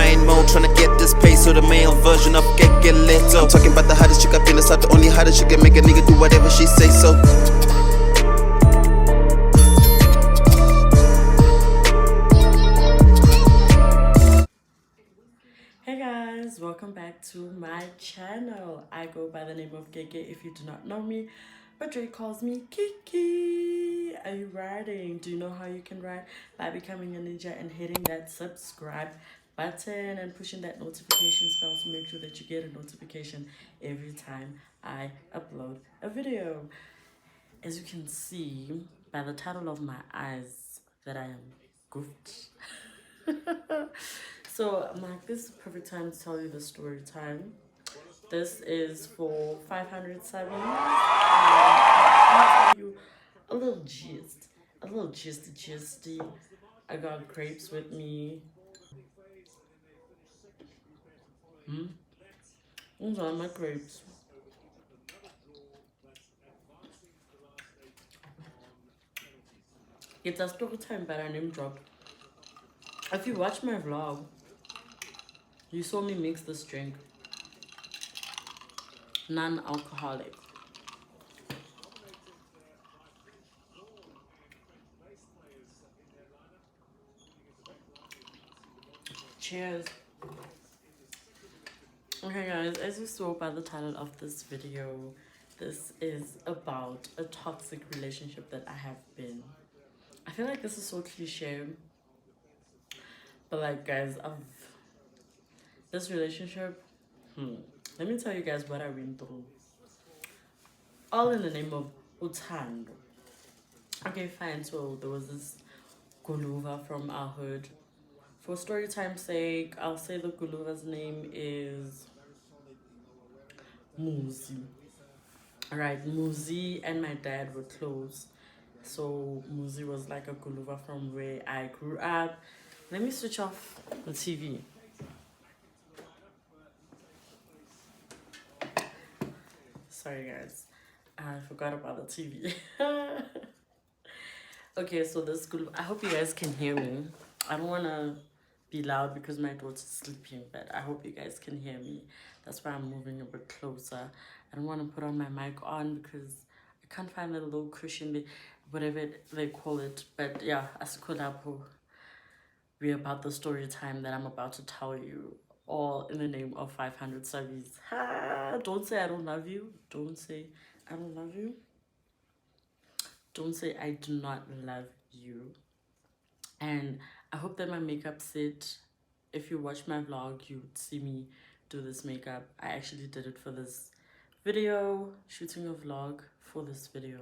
grind mode, tryna get this pace, so the male version of get lit. I'm talking about the hottest chick up in the south, the only hottest chick can make a nigga do whatever she say so. Hey guys, welcome back to my channel. I go by the name of Gege if you do not know me, but Drake calls me Kiki. Are you riding? Do you know how you can ride? By becoming a ninja and hitting that subscribe button and pushing that notification bell to make sure that you get a notification every time I upload a video. As you can see by the title of my eyes that I am goofed. So I'm like, this is the perfect time to tell you the story time. This is for 500 subs. I'll tell you a little gist. Gisty. I got grapes with me. Those are my grapes. It's a story time, but I name drop. If you watch my vlog, you saw me mix this drink. Non-alcoholic. Cheers. Okay guys, as you saw by the title of this video, this is about a toxic relationship that I have been. I feel like this is so cliche, but like guys, this relationship, let me tell you guys what I went through. All in the name of Utando. Okay, fine. So there was this Guluva from our hood. For story time's sake, I'll say the Guluva's name is Muzi. Alright, Muzi and my dad were close. So Muzi was like a Guluva from where I grew up. Let me switch off the TV. Sorry guys, I forgot about the TV. Okay, so this Guluva, I hope you guys can hear me. I don't want to be loud because my daughter's sleeping, but I hope you guys can hear me. That's why I'm moving a bit closer. I don't want to put on my mic on because I can't find a little cushion, whatever they call it. But yeah, Asikolapo, we're about the story time that I'm about to tell you, all in the name of 500 subbies. Don't say I don't love you. Don't say I don't love you. Don't say I do not love you. And I hope that my makeup set. If you watch my vlog, you would see me do this makeup. I actually did it for this video, shooting a vlog for this video.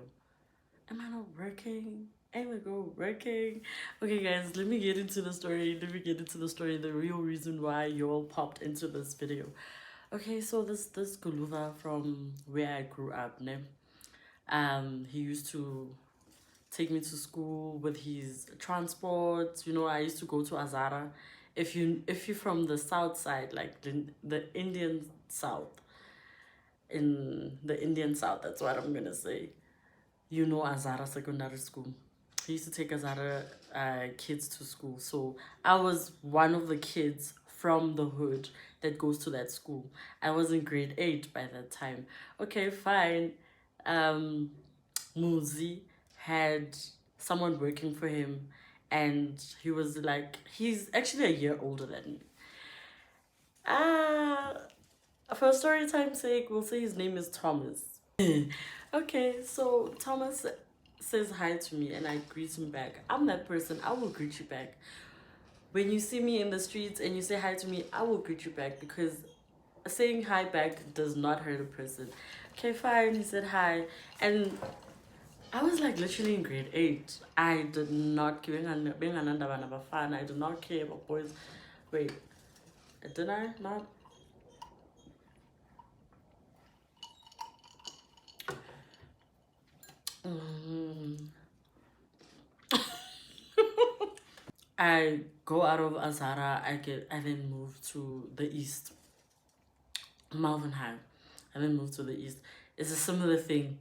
Am I not working? Am I go working? Okay guys, let me get into the story. The real reason why you all popped into this video. Okay, so this Guluva from where I grew up, ne? He used to take me to school with his transport. You know, I used to go to Azara. If you're from the south side, like the Indian south, in the Indian south, that's what I'm gonna say. You know Azara Secondary School. He used to take Azara kids to school. So I was one of the kids from the hood that goes to that school. I was in grade 8 by that time. Okay, fine. Muzi had someone working for him, and he was like, he's actually a year older than me. For story time's sake, we'll say his name is Thomas. Okay, so Thomas says hi to me and I greet him back. I'm that person, I will greet you back. When you see me in the streets and you say hi to me, I will greet you back because saying hi back does not hurt a person. Okay, fine, he said hi. And I was like literally in grade 8. I did not care. Being another fan, I did not care about boys. Wait, did I not? I go out of Azara, I then move to the east. Malvern High. I then move to the east. It's a similar thing.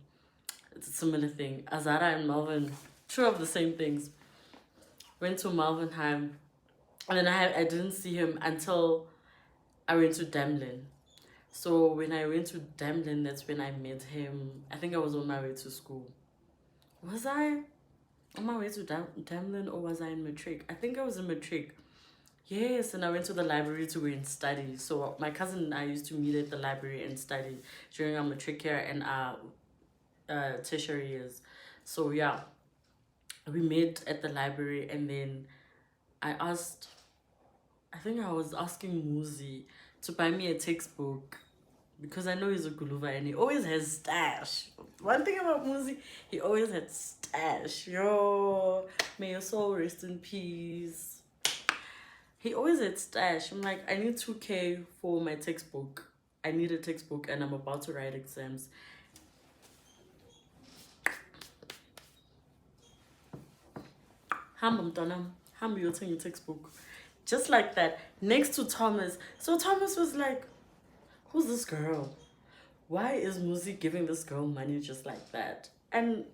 Azara and Malvern, two of the same things. Went to Malvern High. And then I didn't see him until I went to Damlin. So when I went to Damlin, that's when I met him. I think I was on my way to school. Was I on my way to Damlin, or was I in matric? I think I was in matric. Yes, and I went to the library to go and study. So my cousin and I used to meet at the library and study during our matric year and our tertiary years. So yeah, we met at the library, and then I think I was asking Muzi to buy me a textbook because I know he's a Guluva and he always has stash. One thing about Muzi, he always had stash. Yo, may your soul rest in peace. He always had stash. I'm like, I need 2K for my textbook. I need a textbook and I'm about to write exams. Hamba mntanam, hamba uyothenga your textbook. Just like that, next to Thomas. So Thomas was like, who's this girl? Why is Muzi giving this girl money just like that? And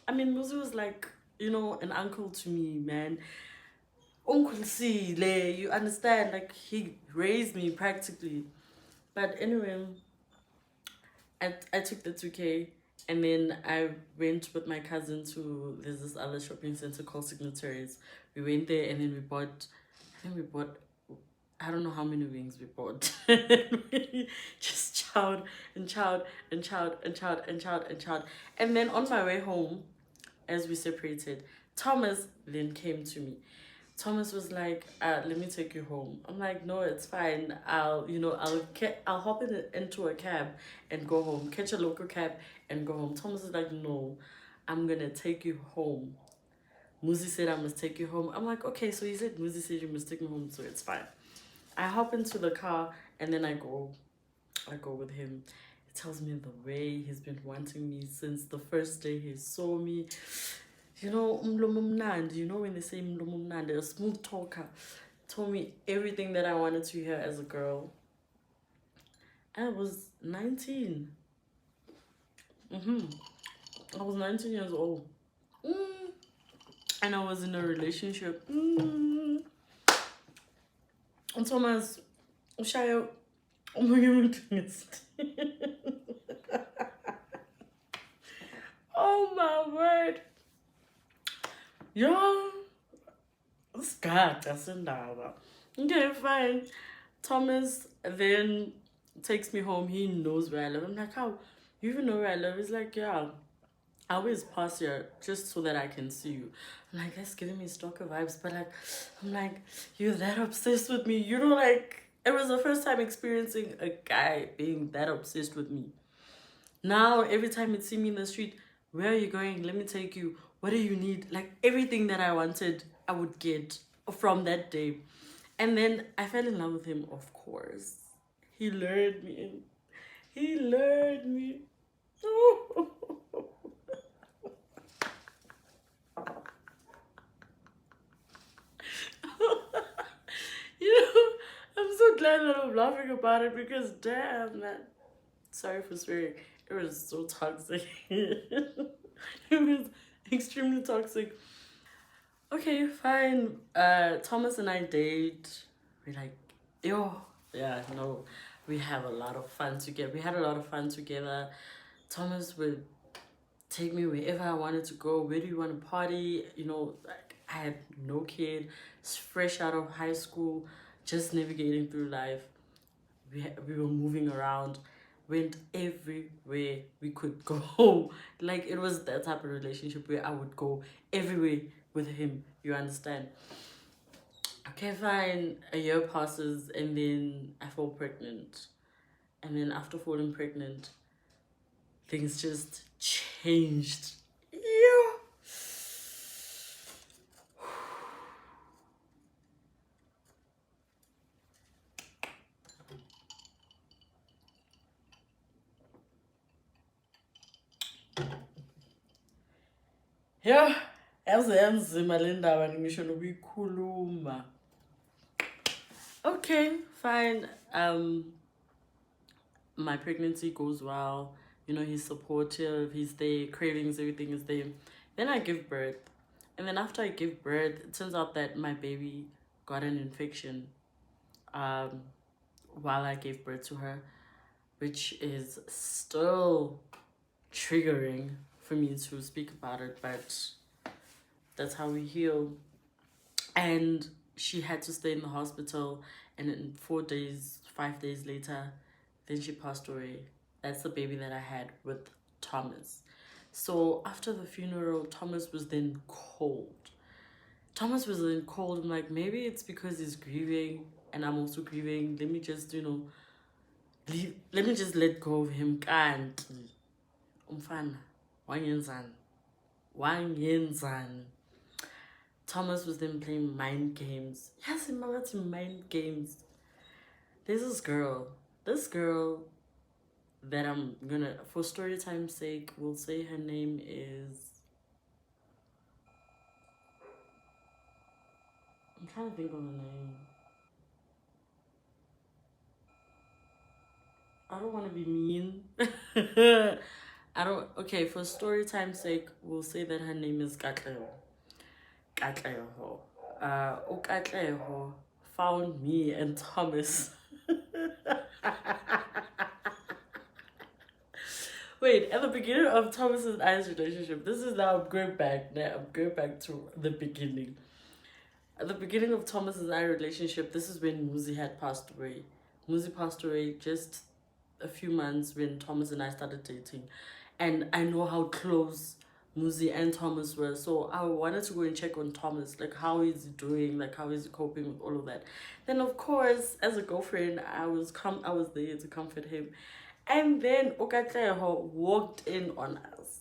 I mean, Muzi was like, you know, an uncle to me, man. Uncle C, you understand? Like, he raised me practically. But anyway, I took the 2K, and then I went with my cousin to, there's this other shopping center called Signatories. We went there, and then I don't know how many wings we bought. We just chowed and chowed and chowed and chowed and chowed and chowed. And then on my way home, as we separated, Thomas then came to me. Thomas was like, let me take you home. I'm like, no, it's fine. I'll hop into a cab and go home. Catch a local cab and go home. Thomas is like, no, I'm going to take you home. Muzi said I must take you home. I'm like, okay, so he said Muzi said you must take me home, so it's fine. I hop into the car and then I go with him. He tells me the way he's been wanting me since the first day he saw me. You know, you know when they say a smooth talker, told me everything that I wanted to hear as a girl. I was 19. I was 19 years old. And I was in a relationship. And Thomas, Shayo, oh my goodness. Oh my word. Yo, this guy doesn't know. Okay, fine. Thomas then takes me home. He knows where I live. I'm like, how? You even know where I live? He's like, yeah. I always pass here just so that I can see you. I'm like, that's giving me stalker vibes. But like, I'm like, you're that obsessed with me. You know, like, it was the first time experiencing a guy being that obsessed with me. Now, every time he'd see me in the street, where are you going? Let me take you. What do you need? Like, everything that I wanted, I would get from that day. And then I fell in love with him, of course. He lured me in. He lured me. You know, I'm so glad that I'm laughing about it because damn, man. Sorry for swearing. It was so toxic. It was extremely toxic. Okay, fine. Thomas and I date. We're like, yo, yeah, no. We have a lot of fun together. We had a lot of fun together. Thomas would take me wherever I wanted to go. Where do you want to party? You know, like, I had no kid, fresh out of high school, just navigating through life. We were moving around, went everywhere we could go. Like, it was that type of relationship where I would go everywhere with him. You understand? Okay, fine. A year passes and then I fall pregnant. And then after falling pregnant, things just changed. Yeah. Yeah, yaze yanzima le ndaba ngisho nokuyikhuluma. Okay, fine. My pregnancy goes well. You know, he's supportive, he's there, cravings, everything is there. Then I give birth. And then after I give birth, it turns out that my baby got an infection while I gave birth to her, which is still triggering for me to speak about it, but that's how we heal. And she had to stay in the hospital, and in 4 days, 5 days later, then she passed away. That's the baby that I had with Thomas. So after the funeral, Thomas was then cold. Thomas was then cold. I'm like, maybe it's because he's grieving and I'm also grieving. Let me just, let me just let go of him. Can't. Umfana. Wangenzan. Thomas was then playing mind games. Yes, imagine mind games. There's this girl that I'm gonna, for story time's sake, we'll say her name is, I'm trying to think of the name. I don't want to be mean. Okay, for story time's sake, we'll say that her name is Katleho. Katleho found me and Thomas. Wait, at the beginning of Thomas and I's relationship, this is now I'm going back to the beginning. At the beginning of Thomas and I's relationship, this is when Muzi had passed away. Muzi passed away just a few months when Thomas and I started dating. And I know how close Muzi and Thomas were. So I wanted to go and check on Thomas. Like, how is he doing? Like, how is he coping with all of that? Then, of course, as a girlfriend, I was there to comfort him. And then Okatleho walked in on us.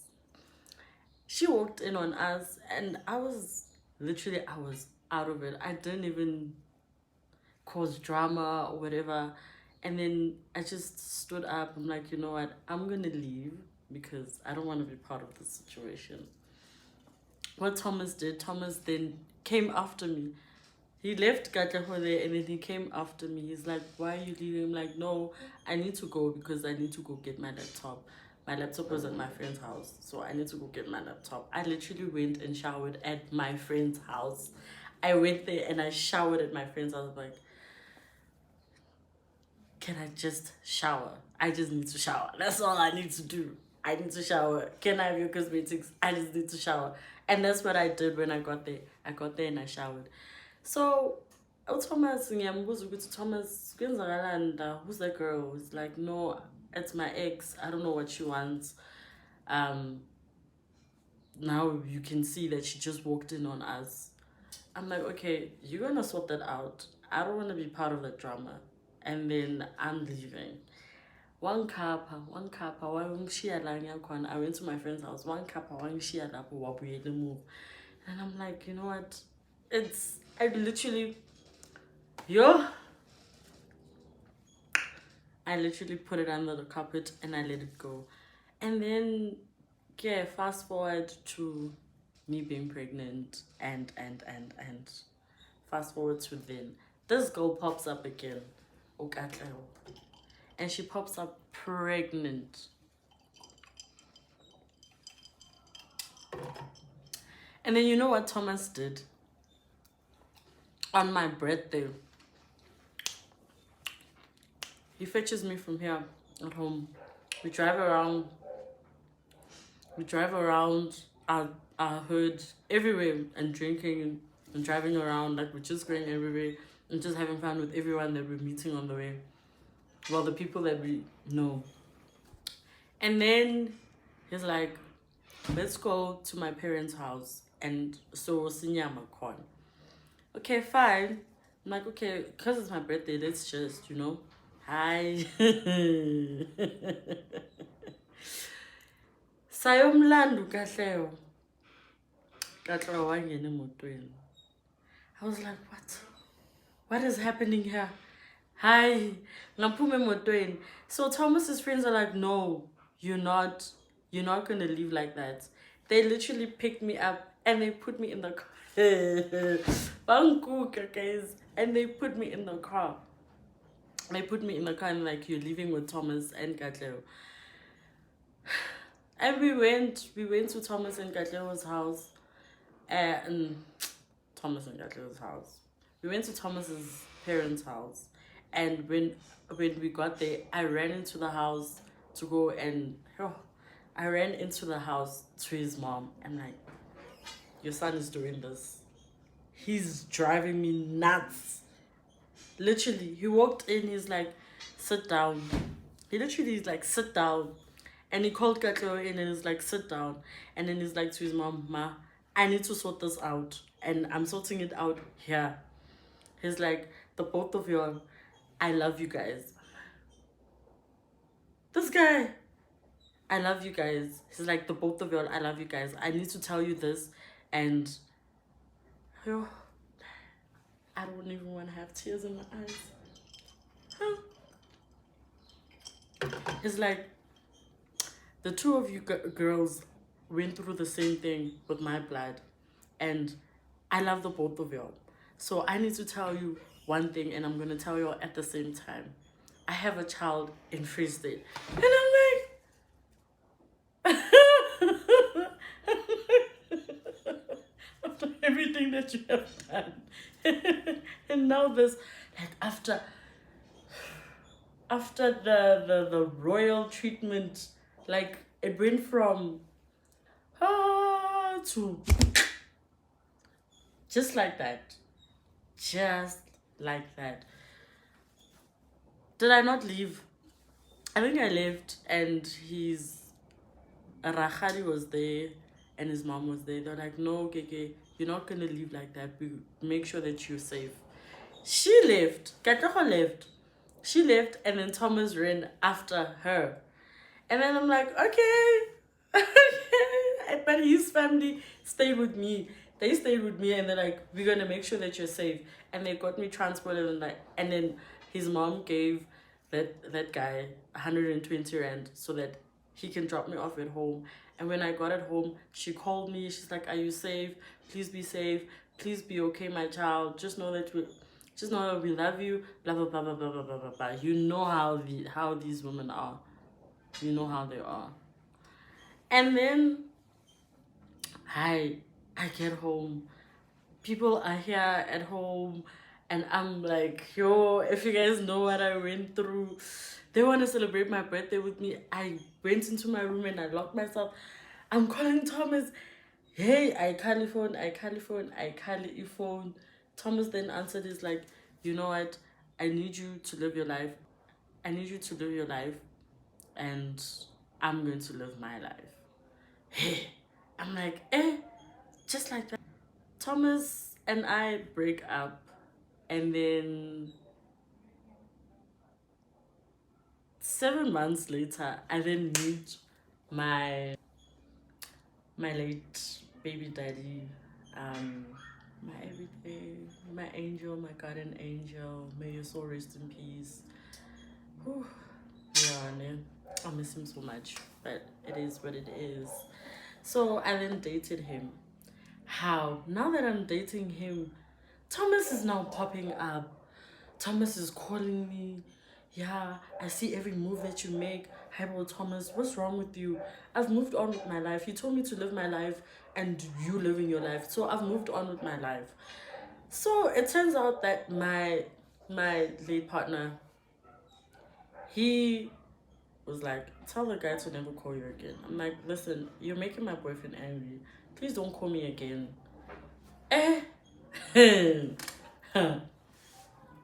She walked in on us, and I was out of it. I didn't even cause drama or whatever. And then I just stood up. I'm like, you know what? I'm going to leave because I don't want to be part of this situation. What Thomas did, Thomas then came after me. He left Katleho there and then he came after me. He's like, why are you leaving? I'm like, no, I need to go because I need to go get my laptop. My laptop was at my friend's house, so I need to go get my laptop. I literally went and showered at my friend's house. I went there and I showered at my friend's house. Like, can I just shower? I just need to shower. That's all I need to do. I need to shower. Can I have your cosmetics? I just need to shower. And that's what I did when I got there. I got there and I showered. So, Thomas, Thomas, who's that girl? It's like, no, it's my ex. I don't know what she wants. Now you can see that she just walked in on us. I'm like, okay, you're gonna sort that out. I don't want to be part of that drama. And then I'm leaving. One kappa, I went to my friend's house. One kappa, move. And I'm like, you know what? I literally put it under the carpet and I let it go. And then, yeah, fast forward to me being pregnant and fast forward to then. This girl pops up again. And she pops up pregnant. And then you know what Thomas did? On my birthday, he fetches me from here at home. We drive around our hood everywhere and drinking and driving around. Like, we're just going everywhere and just having fun with everyone that we're meeting on the way. Well, the people that we know. And then he's like, let's go to my parents' house and so Sinyama corn. Okay, fine. I'm like, okay, because it's my birthday, let's just, hi. Sayomlandu Katleo. Katleo wangena emotweni. I was like, what? What is happening here? Hi. Ngaphume emotweni. So Thomas's friends are like, no, you're not gonna leave like that. They literally picked me up and they put me in the car. Guys. And they put me in the car. And like, you're leaving with Thomas and Katleo. And we went to Thomas and Katleo's house. And Thomas and Katleo's house. We went to Thomas's parents' house, and when we got there, I ran into the house to go and I ran into the house to his mom. I'm like, your son is doing this. He's driving me nuts. Literally, he walked in. He's like, sit down. He literally is like, sit down. And he called Katlo in and he's like, sit down. And then he's like to his mom, Ma, I need to sort this out. And I'm sorting it out here. He's like, the both of y'all, I love you guys. This guy, I love you guys. He's like, the both of y'all, I love you guys. I need to tell you this. And yo, I don't even want to have tears in my eyes. Huh? He's like, the two of you girls went through the same thing with my blood. And I love the both of y'all. So I need to tell you one thing, and I'm going to tell you all at the same time. I have a child in Free State. And I'm like, after everything that you have done. And now this, like after the royal treatment, like it went from to just like that. Just like that. Did I not leave? I think I left, and his Rachari was there and his mom was there. They're like, no, Keke, you're not gonna leave like that. We make sure that you're safe. She left. Katoko left. She left, and then Thomas ran after her. And then I'm like, okay. Okay. But his family stayed with me. They stayed with me, and they're like, we're gonna make sure that you're safe. And they got me transported, and then his mom gave that guy 120 rand so that he can drop me off at home. And when I got at home, she called me. She's like, are you safe? Please be safe. Please be okay, my child. Just know that we love you. Blah blah blah blah blah blah blah blah. You know how these women are. You know how they are. And then I get home. People are here at home, and I'm like, yo, if you guys know what I went through, they want to celebrate my birthday with me. I went into my room and I locked myself. I'm calling Thomas. Hey, I can't phone. Thomas then answered, is like, you know what? I need you to live your life. And I'm going to live my life. Hey, I'm like, just like that. Thomas and I break up, and then 7 months later, I then meet my late baby daddy, my everything, my angel, my guardian angel. May your soul rest in peace. Whew. Yeah, man, I miss him so much, but it is what it is. So I then dated him. How? Now that I'm dating him, Thomas is now popping up. Thomas is calling me. Yeah, I see every move that you make. Hi, bro, Thomas, what's wrong with you? I've moved on with my life. You told me to live my life, and you living your life. So I've moved on with my life. So it turns out that my late partner, he was like, tell the guy to never call you again. I'm like, listen, you're making my boyfriend angry. Please don't call me again.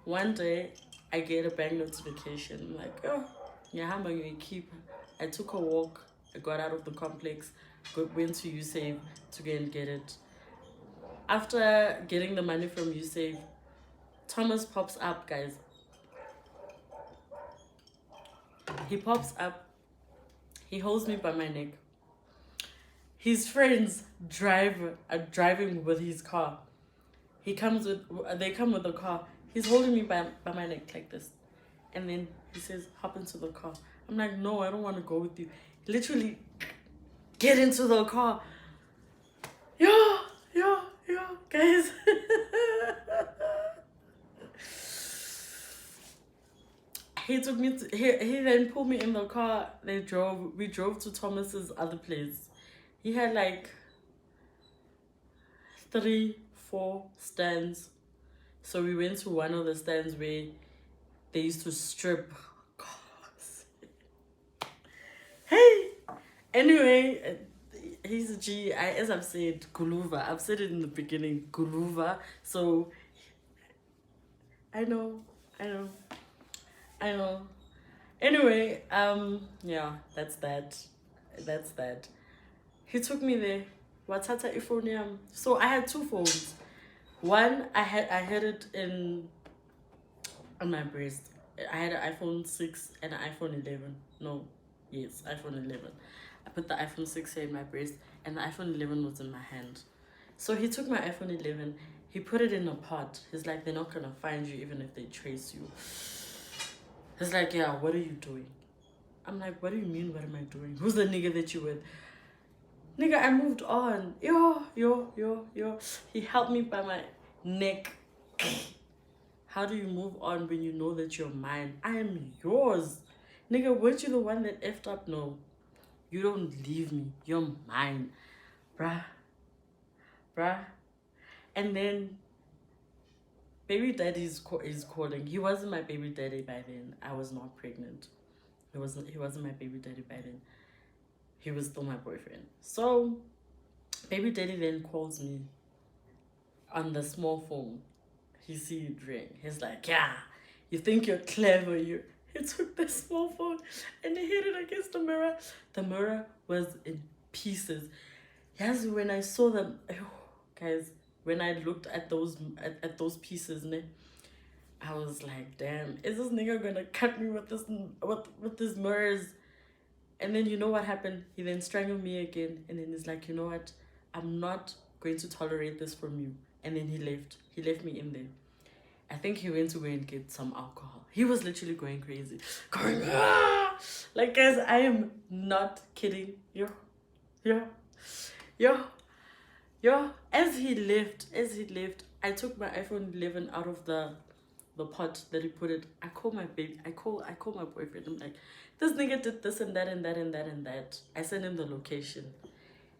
One day, I get a bank notification. I'm like, oh, yeah, how am I going to keep? I took a walk. I got out of the complex, went to USAVE to go and get it. After getting the money from USAVE, Thomas pops up, guys. He pops up. He holds me by my neck. His friends are driving with his car. They come with the car. He's holding me by my neck like this. And then he says, hop into the car. I'm like, no, I don't want to go with you. Literally, get into the car. Yeah, guys. He took me to, he then pulled me in the car. We drove to Thomas's other place. He had like 3-4 stands. So we went to one of the stands where they used to strip. Hey! Anyway, he's a G. As I've said, Guluva. I've said it in the beginning, Guluva. So, I know. Anyway, yeah, that's that. He took me there. Watata iphone. So I had two phones. One, I had it on my breast. I had an iPhone 6 and an iPhone 11. No, yes, iPhone 11. I put the iPhone 6 here in my breast, and the iPhone 11 was in my hand. So he took my iPhone 11, he put it in a pot. He's like, they're not gonna find you even if they trace you. He's like, yeah, what are you doing? I'm like, what do you mean, what am I doing? Who's the nigga that you with? Nigga, I moved on. Yo. He held me by my neck. How do you move on when you know that you're mine? I am yours. Nigga, weren't you the one that effed up? No. You don't leave me. You're mine. Bruh. And then baby daddy is calling. He wasn't my baby daddy by then. I was not pregnant. He wasn't my baby daddy by then. He was still my boyfriend. So baby daddy then calls me on the small phone. He see it ring. He's like, yeah, you think you're clever. He took the small phone and he hit it against the mirror. The mirror was in pieces. Yes, when I saw them, guys, when I looked at those pieces, I was like, damn, is this nigga gonna cut me with this mirrors? And then you know what happened? He then strangled me again, and then he's like, you know what? I'm not going to tolerate this from you. And then he left. He left me in there. I think he went to go and get some alcohol. He was literally going crazy. Going, ah! Like, guys, I am not kidding. Yo. As he left, I took my iPhone 11 out of the pot that he put it. I call my baby. I call my boyfriend. I'm like, this nigga did this and that and that and that and that. I send him the location.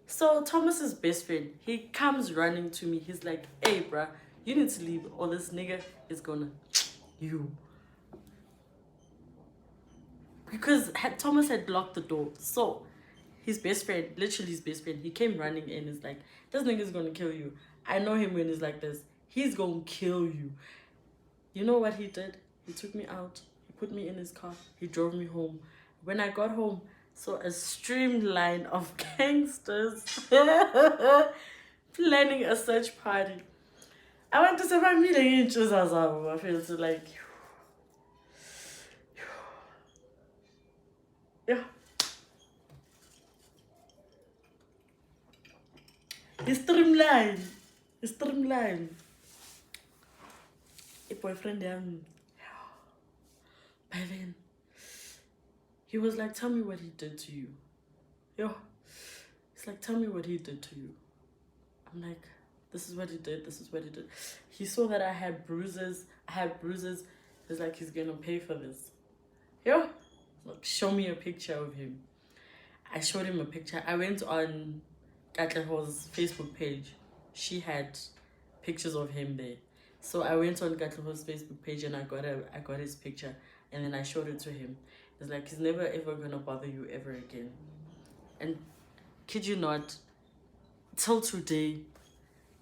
So Thomas's best friend, he comes running to me. He's like, hey, bruh, you need to leave or this nigga is gonna you. Because Thomas had locked the door. So his best friend, literally his best friend, he came running in. He's like, this nigga's gonna kill you. I know him when he's like this. He's gonna kill you. You know what he did? He took me out. He put me in his car. He drove me home. When I got home, saw a streamline of gangsters planning a search party. I went to say my meeting in Jesus. I feel so like, yeah. It's streamline. A boyfriend by then he was like, tell me what he did to you. It's like, tell me what he did to you. I'm like, this is what he did. He saw that I had bruises. He's like, he's gonna pay for this. Like, show me a picture of him. I showed him a picture. I went on Katleho's Facebook page. She had pictures of him there. So I went on Katleho's Facebook page and I got his picture, and then I showed it to him. It's like, he's never ever gonna bother you ever again. And kid you not, till today,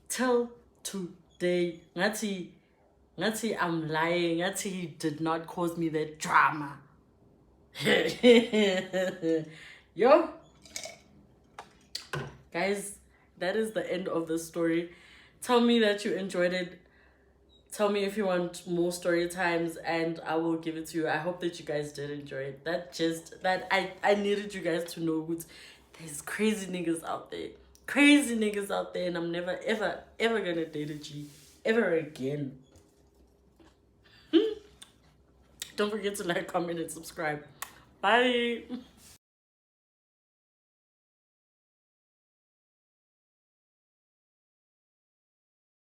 Ngati I'm lying. Ngati he did not cause me that drama. Yo, guys, that is the end of the story. Tell me that you enjoyed it. Tell me if you want more story times and I will give it to you. I hope that you guys did enjoy it. I needed you guys to know there's crazy niggas out there. And I'm never ever gonna date a G ever again. Don't forget to like, comment, and subscribe. Bye.